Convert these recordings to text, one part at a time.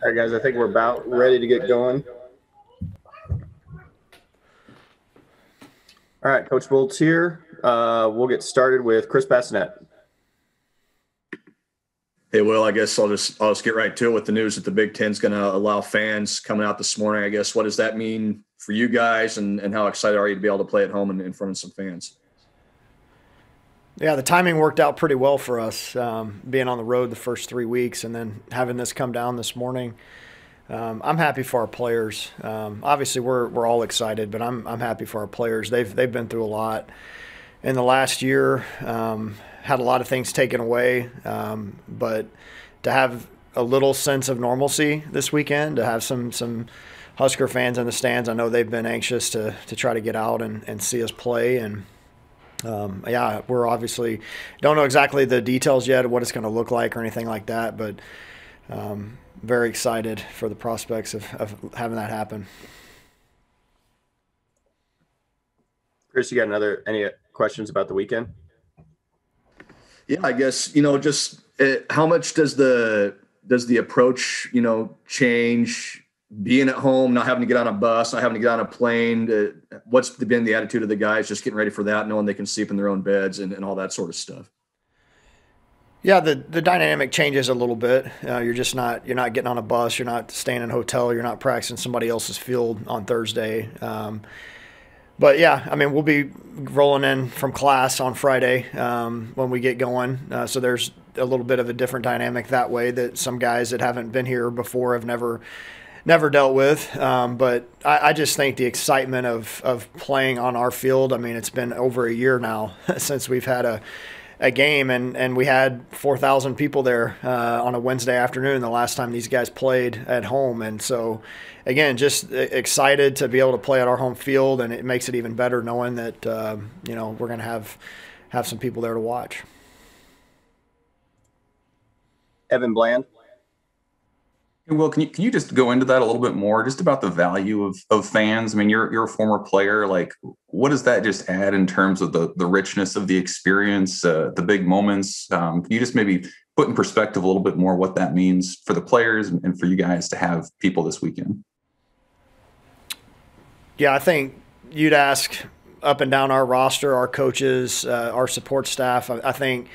All right, guys, I think we're about ready to get going. All right, Coach Bolt's here. We'll get started with Chris Bassinet. Hey, Will, I guess I'll just get right to it with the news that the Big Ten's going to allow fans coming out this morning. I guess what does that mean for you guys, and how excited are you to be able to play at home and in front of some fans? Yeah, the timing worked out pretty well for us, being on the road the first 3 weeks and then having this come down this morning. I'm happy for our players. Obviously, we're all excited, but I'm happy for our players. They've been through a lot in the last year. Had a lot of things taken away, but to have a little sense of normalcy this weekend, to have some Husker fans in the stands, I know they've been anxious to try to get out and see us play. And yeah, we're obviously don't know exactly the details yet of what it's going to look like or anything like that, but very excited for the prospects of having that happen. Chris, you got any questions about the weekend? Yeah, I guess just how much does the approach change? Being at home, not having to get on a bus, not having to get on a plane. What's been the attitude of the guys just getting ready for that, knowing they can sleep in their own beds and all that sort of stuff? Yeah, the dynamic changes a little bit. You're not getting on a bus, you're not staying in a hotel, you're not practicing somebody else's field on Thursday. But yeah, I mean, we'll be rolling in from class on Friday when we get going. So there's a little bit of a different dynamic that way that some guys that haven't been here before have never dealt with. But I just think the excitement of playing on our field, I mean, it's been over a year now since we've had a game, and we had 4,000 people there on a Wednesday afternoon the last time these guys played at home. And so, again, just excited to be able to play at our home field, and it makes it even better knowing that we're going to have some people there to watch. Evan Bland. Well, can you just go into that a little bit more, just about the value of fans? I mean, you're a former player. Like, what does that just add in terms of the richness of the experience, the big moments? Can you just maybe put in perspective a little bit more what that means for the players and for you guys to have people this weekend? Yeah, I think you'd ask up and down our roster, our coaches, our support staff. I think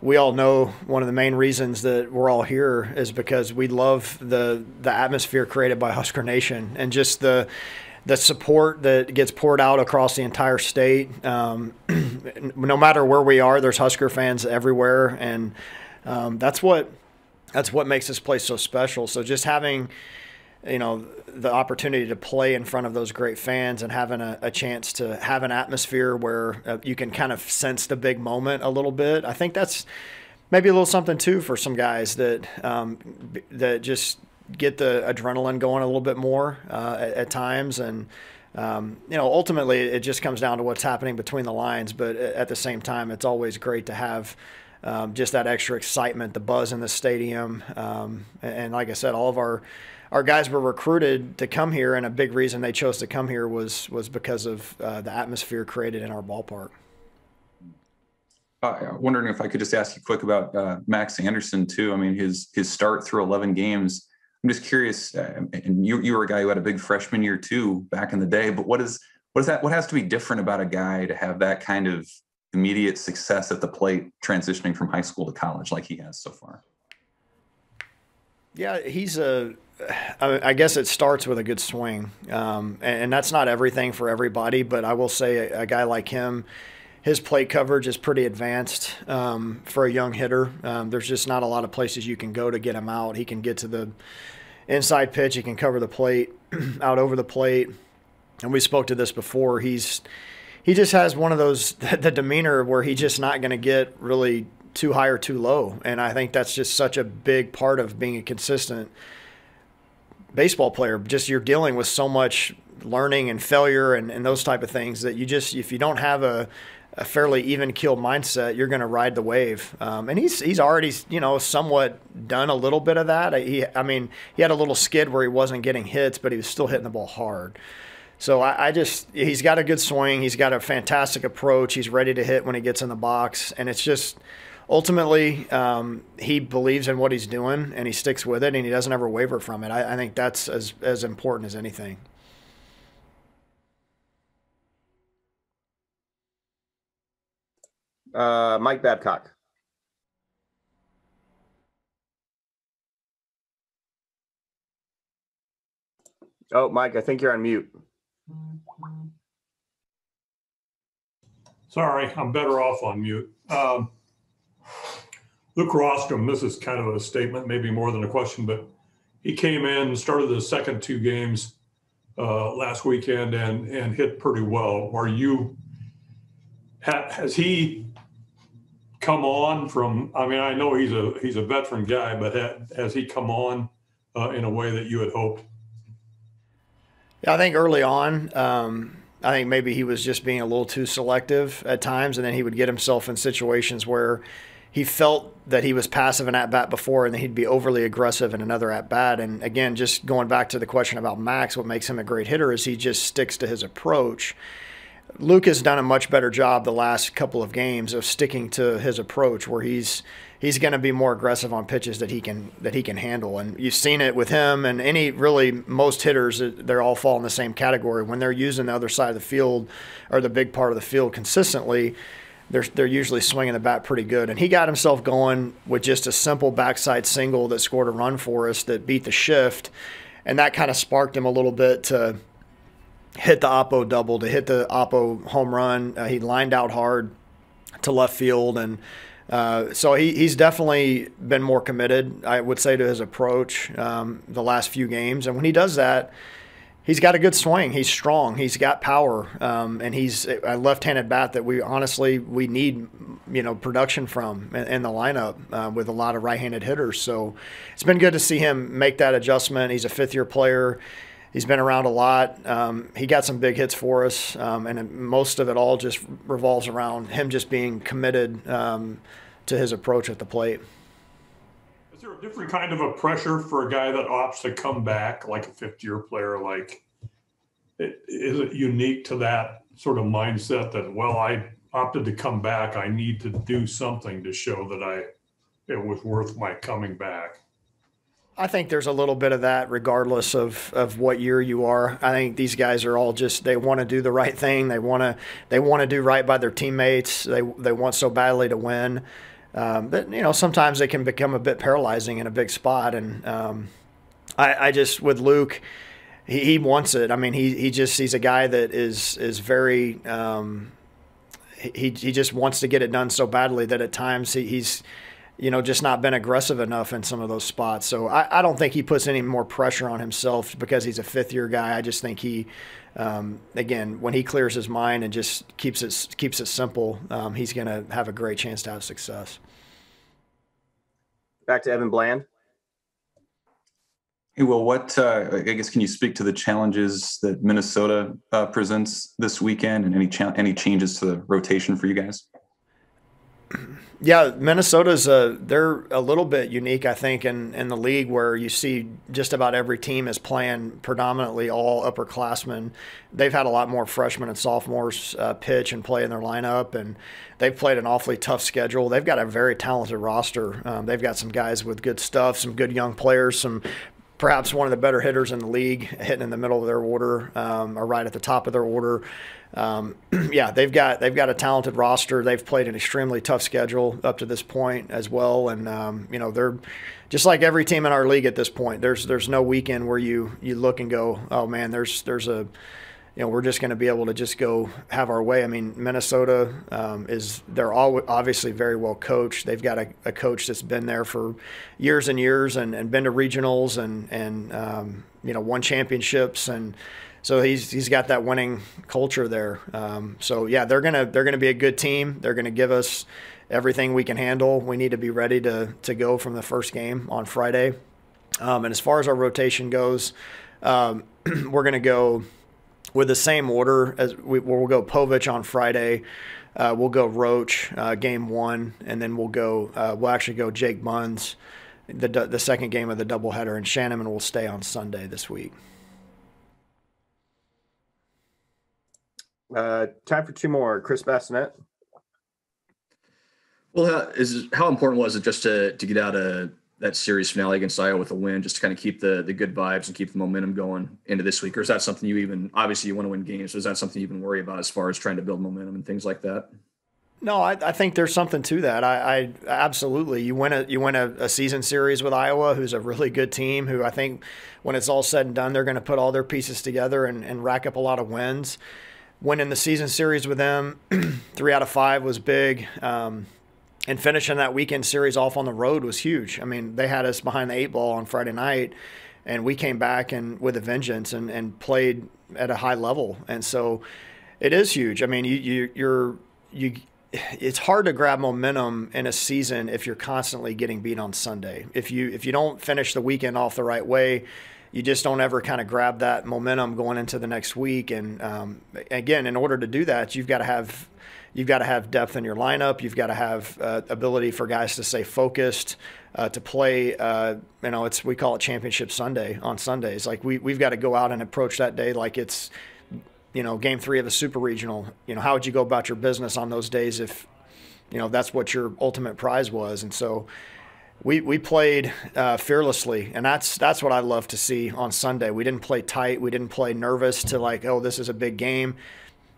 we all know one of the main reasons that we're all here is because we love the atmosphere created by Husker Nation, and just the support that gets poured out across the entire state. No matter where we are, there's Husker fans everywhere, and that's what makes this place so special. So just having the opportunity to play in front of those great fans and having a chance to have an atmosphere where you can kind of sense the big moment a little bit. I think that's maybe a little something too for some guys that just get the adrenaline going a little bit more at times. And ultimately it just comes down to what's happening between the lines. But at the same time, it's always great to have just that extra excitement, the buzz in the stadium. And like I said, all of our guys were recruited to come here, and a big reason they chose to come here was because of the atmosphere created in our ballpark. Wondering if I could just ask you quick about Max Anderson too. I mean, his start through 11 games. I'm just curious, and you were a guy who had a big freshman year too back in the day. But what has to be different about a guy to have that kind of immediate success at the plate, transitioning from high school to college like he has so far? Yeah, I guess it starts with a good swing, and that's not everything for everybody, but I will say a guy like him, his plate coverage is pretty advanced for a young hitter. There's just not a lot of places you can go to get him out. He can get to the inside pitch. He can cover the plate, out over the plate. And we spoke to this before. He just has one of those, the demeanor where he's just not going to get really too high or too low. And I think that's just such a big part of being a consistent baseball player. Just you're dealing with so much learning and failure and those type of things that if you don't have a fairly even keeled mindset, you're going to ride the wave. And he's already somewhat done a little bit of that. He had a little skid where he wasn't getting hits, but he was still hitting the ball hard. So he's got a good swing. He's got a fantastic approach. He's ready to hit when he gets in the box, and it's just ultimately, he believes in what he's doing and he sticks with it and he doesn't ever waver from it. I think that's as important as anything. Mike Babcock. Oh, Mike, I think you're on mute. Sorry, I'm better off on mute. Luke Rostrom, this is kind of a statement, maybe more than a question, but he came in, started the second two games last weekend and hit pretty well. Has he come on from, I mean, I know he's a veteran guy, but has he come on in a way that you had hoped? Yeah, I think early on, I think maybe he was just being a little too selective at times, and then he would get himself in situations where he felt that he was passive in at-bat before, and then he'd be overly aggressive in another at-bat. And again, just going back to the question about Max, what makes him a great hitter is he just sticks to his approach. Luke has done a much better job the last couple of games of sticking to his approach, where he's going to be more aggressive on pitches that he can handle. And you've seen it with him and most hitters. They all fall in the same category when they're using the other side of the field or the big part of the field consistently. They're usually swinging the bat pretty good. And he got himself going with just a simple backside single that scored a run for us that beat the shift, and that kind of sparked him a little bit to hit the Oppo double, to hit the Oppo home run. He lined out hard to left field, and so he's definitely been more committed, I would say, to his approach the last few games. And when he does that, he's got a good swing. He's strong. He's got power, and he's a left-handed bat that we need, production from in the lineup with a lot of right-handed hitters. So it's been good to see him make that adjustment. He's a fifth-year player. He's been around a lot. He got some big hits for us, and most of it all just revolves around him just being committed to his approach at the plate. Is there a different kind of a pressure for a guy that opts to come back, like a fifth-year player? Is it unique to that sort of mindset that, well, I opted to come back, I need to do something to show that it was worth my coming back? I think there's a little bit of that regardless of what year you are. I think these guys are all just, they want to do the right thing. They want to do right by their teammates. They want so badly to win. But sometimes they can become a bit paralyzing in a big spot. And I just, with Luke, he wants it. I mean, he's a guy that is very he just wants to get it done so badly that at times he's just not been aggressive enough in some of those spots. So I don't think he puts any more pressure on himself because he's a fifth-year guy. I just think he, again, when he clears his mind and just keeps it simple, he's going to have a great chance to have success. Back to Evan Bland. Hey, well, I guess, can you speak to the challenges that Minnesota presents this weekend, and any changes to the rotation for you guys? Yeah, Minnesota's they're a little bit unique, I think, in the league, where you see just about every team is playing predominantly all upperclassmen. They've had a lot more freshmen and sophomores pitch and play in their lineup, and they've played an awfully tough schedule. They've got a very talented roster. They've got some guys with good stuff, some good young players, perhaps one of the better hitters in the league hitting in the middle of their order or right at the top of their order. Yeah, they've got a talented roster. They've played an extremely tough schedule up to this point as well, and they're just like every team in our league at this point. There's no weekend where you look and go, oh man, there's a we're just going to be able to just go have our way. I mean, Minnesota they're all obviously very well coached. They've got a coach that's been there for years and years and been to regionals and won championships, and so he's got that winning culture there. So yeah, they're gonna be a good team. They're gonna give us everything we can handle. We need to be ready to go from the first game on Friday. And as far as our rotation goes, we're gonna go with the same order as we'll go Povich on Friday. We'll go Roach game one, and then we'll actually go Jake Munns the second game of the doubleheader, and Shannon will stay on Sunday this week. Time for two more. Chris Bassinet. Well, how important was it just to get out of that series finale against Iowa with a win, just to kind of keep the good vibes and keep the momentum going into this week? Or is that something you even, obviously you want to win games, so is that something you even worry about as far as trying to build momentum and things like that? No, I think there's something to that. I absolutely. You win a season series with Iowa, who's a really good team, who I think when it's all said and done, they're going to put all their pieces together and rack up a lot of wins. Winning the season series with them, 3 out of 5 was big. And finishing that weekend series off on the road was huge. I mean, they had us behind the 8 ball on Friday night, and we came back and with a vengeance and played at a high level. And so it is huge. I mean, it's hard to grab momentum in a season if you're constantly getting beat on Sunday. If you don't finish the weekend off the right way, you just don't ever kind of grab that momentum going into the next week. And again, in order to do that, you've got to have depth in your lineup. You've got to have ability for guys to stay focused, to play. We call it Championship Sunday on Sundays. Like we've got to go out and approach that day like it's, game 3 of a super regional. How would you go about your business on those days if, that's what your ultimate prize was? And so we played fearlessly, and that's what I love to see on Sunday. We didn't play tight. We didn't play nervous to like, oh, this is a big game.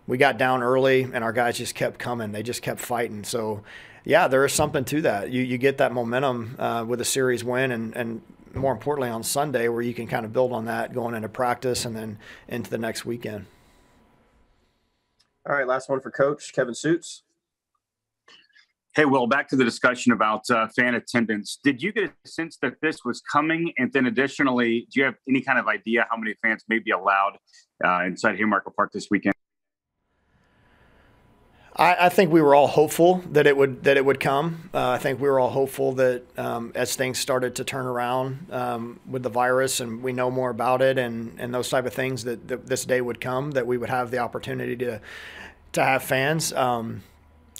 We got down early, and our guys just kept coming. They just kept fighting. So, yeah, there is something to that. You get that momentum with a series win, and more importantly on Sunday, where you can kind of build on that going into practice and then into the next weekend. All right, last one for Coach Kevin Suits. Hey, Will, back to the discussion about fan attendance. Did you get a sense that this was coming? And then additionally, do you have any kind of idea how many fans may be allowed inside Haymarket Park this weekend? I think we were all hopeful that it would come. I think we were all hopeful that as things started to turn around with the virus and we know more about it and those type of things that this day would come, that we would have the opportunity to have fans.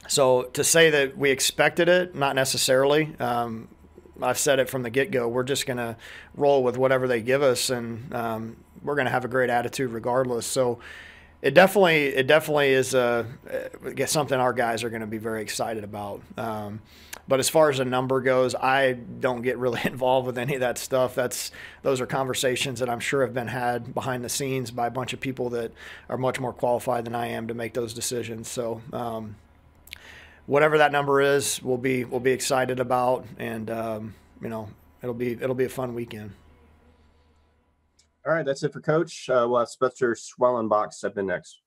So to say that we expected it, not necessarily. I've said it from the get-go. We're just going to roll with whatever they give us, and we're going to have a great attitude regardless. So it definitely is something our guys are going to be very excited about. But as far as the number goes, I don't get really involved with any of that stuff. Those are conversations that I'm sure have been had behind the scenes by a bunch of people that are much more qualified than I am to make those decisions. So whatever that number is, we'll be excited about, and it'll be a fun weekend. All right, that's it for Coach. We'll have Spencer Swellenbach step in next.